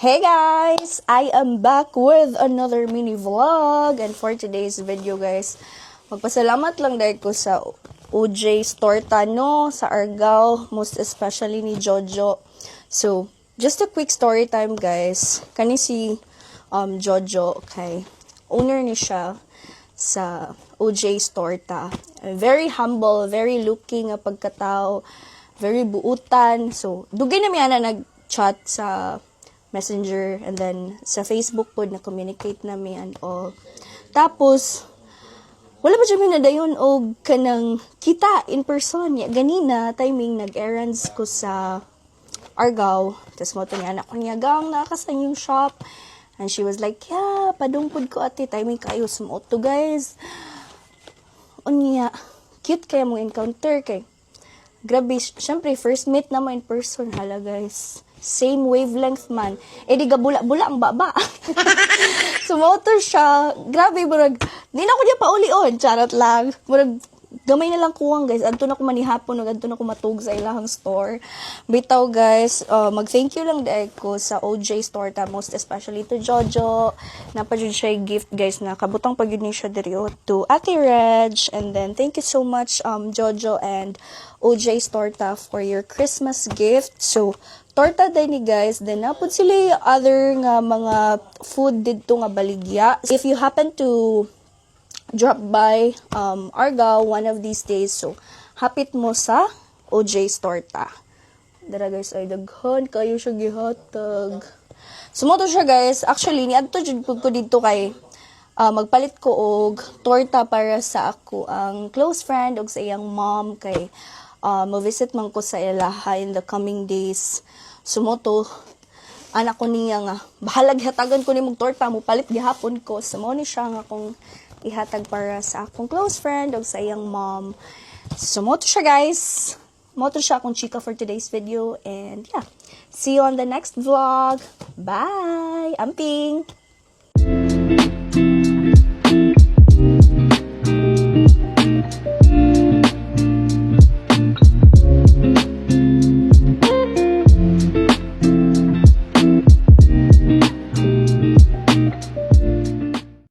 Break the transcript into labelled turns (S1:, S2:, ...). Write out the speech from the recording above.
S1: Hey guys! I am back with another mini vlog, and for today's video guys, magpasalamat lang dahil ko sa OJ's Torta no, sa Argao, most especially ni Jojo. So, just a quick story time guys. Kani si Jojo, okay, owner ni siya sa OJ's Torta. Very humble, very looking nga pagkatao, very buutan. So, dugay na miya na nag-chat sa Messenger, and then sa Facebook po na-communicate nami and all. Tapos, wala pa siya nadayon og kanang kita in person. Ganina, timing, nag-errands ko sa Argao. Tapos mo ito niya, anak ko niya, gang, nakasan yung shop. And she was like, yeah, padungkod ko ate, timing kayo, sumoto guys. Unya, cute kaya mong encounter kay. Grabe, syempre, first meet na mo in person, hala guys. Same wavelength man. Eh, di gabula-bula ang baba. Sumotor siya. Grabe, murag, di na ko niya paulion. Charot lang. Murag, gamay na lang kuwang, guys. Adto na ko manihapon, adto na ko matug sa ilahang store. Bitaw, guys, mag-thank you lang dahil ko sa OJ's Torta, most especially to Jojo. Napadyan siya yung gift, guys, na kabutang pag yun siya diri to Ate Reg. And then, thank you so much, Jojo and OJ's Torta for your Christmas gift. So, torta din ni guys, then napod sila other nga mga food dito nga baligya. If you happen to drop by Argao one of these days, so hapit mo sa OJ's Torta. Dara guys, ay daghan kayo siya gihatag. Sumoto siya guys, actually niadto jud ko dito kay magpalit ko og torta para sa ako ang close friend og sa iyang mom kay mo-visit man ko sa ilaha in the coming days. Sumoto, anak ko niya nga, bahalag hatagan ko ni mong torta, mo palit gihapon ko. Sumo ni siya nga akong ihatag para sa akong close friend o sa iyang mom. Sumoto siya guys. Moto siya akong chika for today's video. And yeah, see you on the next vlog. Bye! Amping!